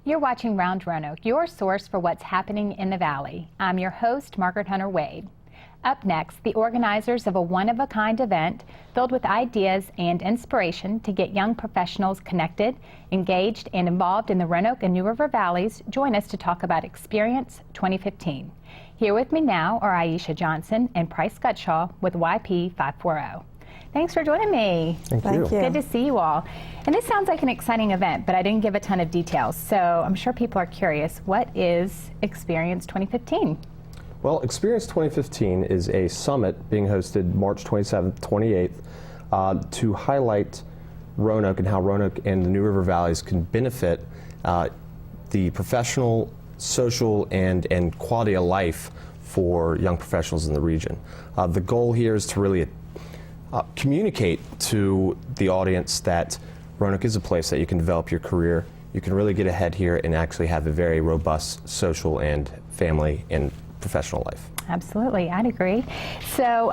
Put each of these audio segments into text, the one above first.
You're watching Round Roanoke, your source for what's happening in the Valley. I'm your host, Margaret-Hunter Wade. Up next, the organizers of a one-of-a-kind event filled with ideas and inspiration to get young professionals connected, engaged, and involved in the Roanoke and New River Valleys join us to talk about Xperience 2015. Here with me now are Aisha Johnson and Bryce Gutshall with YP 540. Thanks for joining me. Thank you. Good to see you all. And this sounds like an exciting event, but I didn't give a ton of details, so I'm sure people are curious. What is Xperience 2015? Well, Xperience 2015 is a summit being hosted March 27th, 28th to highlight Roanoke and how Roanoke and the New River Valleys can benefit the professional, social, and quality of life for young professionals in the region. The goal here is to really communicate to the audience that Roanoke is a place that you can develop your career. You can really get ahead here and actually have a very robust social and family and professional life. Absolutely, I'd agree. So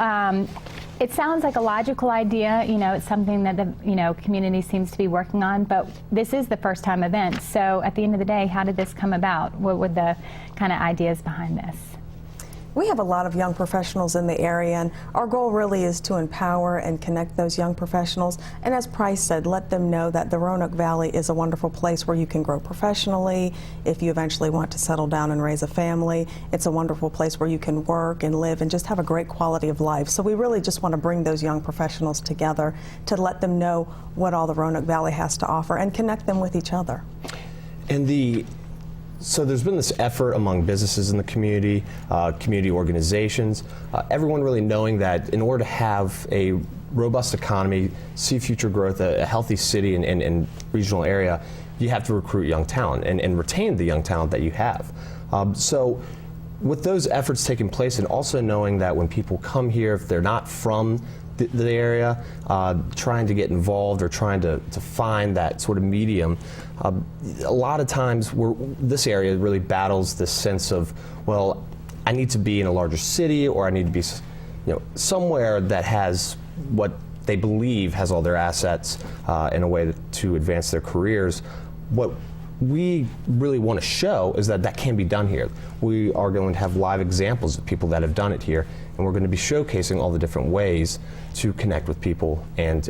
it sounds like a logical idea. You know, it's something that the community seems to be working on, but this is the first time event. So at the end of the day, how did this come about? What were the kind of ideas behind this? We have a lot of young professionals in the area, and our goal really is to empower and connect those young professionals. And as Bryce said, let them know that the Roanoke Valley is a wonderful place where you can grow professionally. If you eventually want to settle down and raise a family, it's a wonderful place where you can work and live and just have a great quality of life. So we really just want to bring those young professionals together to let them know what all the Roanoke Valley has to offer and connect them with each other. And so there's been this effort among businesses in the community, community organizations, everyone really knowing that in order to have a robust economy, see future growth, a healthy city and regional area, you have to recruit young talent and retain the young talent that you have. So with those efforts taking place, and also knowing that when people come here, if they're not from the area, trying to get involved or trying to find that sort of medium, a lot of times this area really battles this sense of, well, I need to be in a larger city, or I need to be somewhere that has what they believe has all their assets in a way to advance their careers. What we really want to show is that that can be done here. We are going to have live examples of people that have done it here, and we're going to be showcasing all the different ways to connect with people and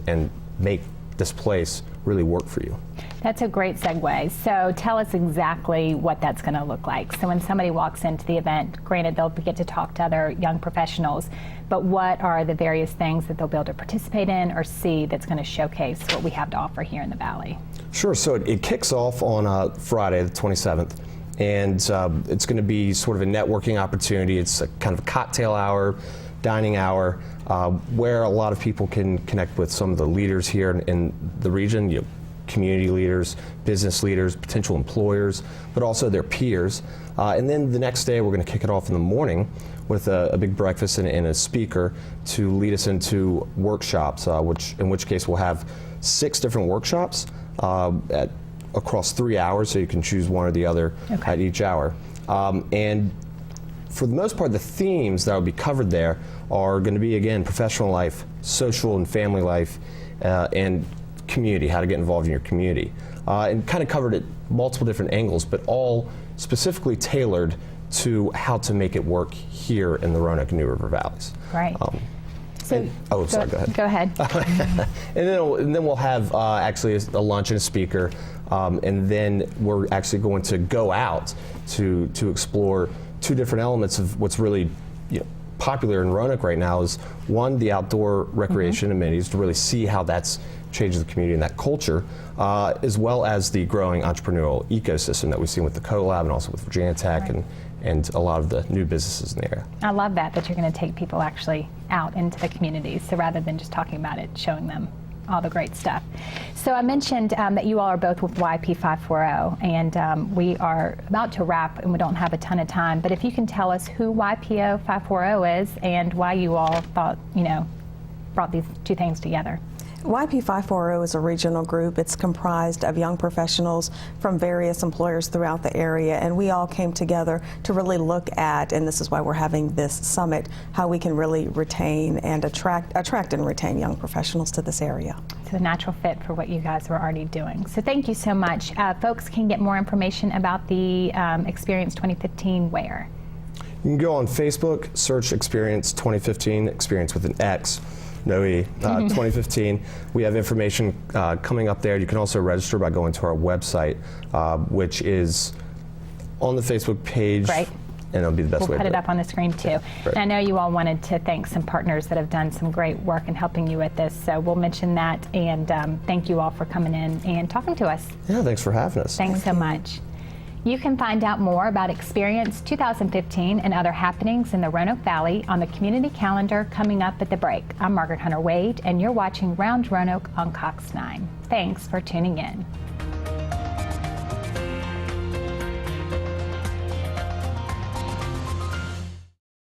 make this place really work for you. That's a great segue. So tell us exactly what that's going to look like. So when somebody walks into the event, granted they'll get to talk to other young professionals, but what are the various things that they'll be able to participate in or see that's going to showcase what we have to offer here in the Valley? Sure. So it kicks off on Friday, the 27th, and it's going to be sort of a networking opportunity. It's a kind of a cocktail hour, dining hour, where a lot of people can connect with some of the leaders here in the region, community leaders, business leaders, potential employers, but also their peers. And then the next day, we're going to kick it off in the morning with a big breakfast and a speaker to lead us into workshops, in which case we'll have 6 different workshops across 3 hours, so you can choose one or the other at each hour. And for the most part, the themes that will be covered there are going to be, again, professional life, social and family life, and community, how to get involved in your community. And kind of covered at multiple different angles, but all specifically tailored to how to make it work here in the Roanoke and New River Valleys. Right. Go ahead. Go ahead. and then we'll have actually a lunch and a speaker, and then we're actually going to go out to explore 2 different elements of what's really popular in Roanoke right now. Is one, the outdoor recreation amenities, to really see how that's changed the community and that culture, as well as the growing entrepreneurial ecosystem that we've seen with the CoLab and also with Virginia Tech and a lot of the new businesses in the area. I love that you're going to take people actually out into the communities. So rather than just talking about it, showing them all the great stuff. So I mentioned that you all are both with YP 540, and we are about to wrap and we don't have a ton of time, but if you can tell us who YPO 540 is and why you all thought, brought these 2 things together. YP540 is a regional group. It's comprised of young professionals from various employers throughout the area, and we all came together to really look at, and this is why we're having this summit, how we can really retain and attract and retain young professionals to this area. It's a natural fit for what you guys were already doing. So thank you so much. Folks can get more information about the Xperience 2015 where? You can go on Facebook, search Xperience 2015, Xperience with an X. No E, 2015. We have information coming up there. You can also register by going to our website, which is on the Facebook page. Right. And it'll be the best way We'll to put do it up on the screen too. Right. And I know you all wanted to thank some partners that have done some great work in helping you with this, so we'll mention that, and thank you all for coming in and talking to us. Yeah, thanks for having us. Thanks so much. You can find out more about Xperience 2015 and other happenings in the Roanoke Valley on the community calendar coming up at the break. I'm Margaret-Hunter Wade, and you're watching Round Roanoke on Cox 9. Thanks for tuning in.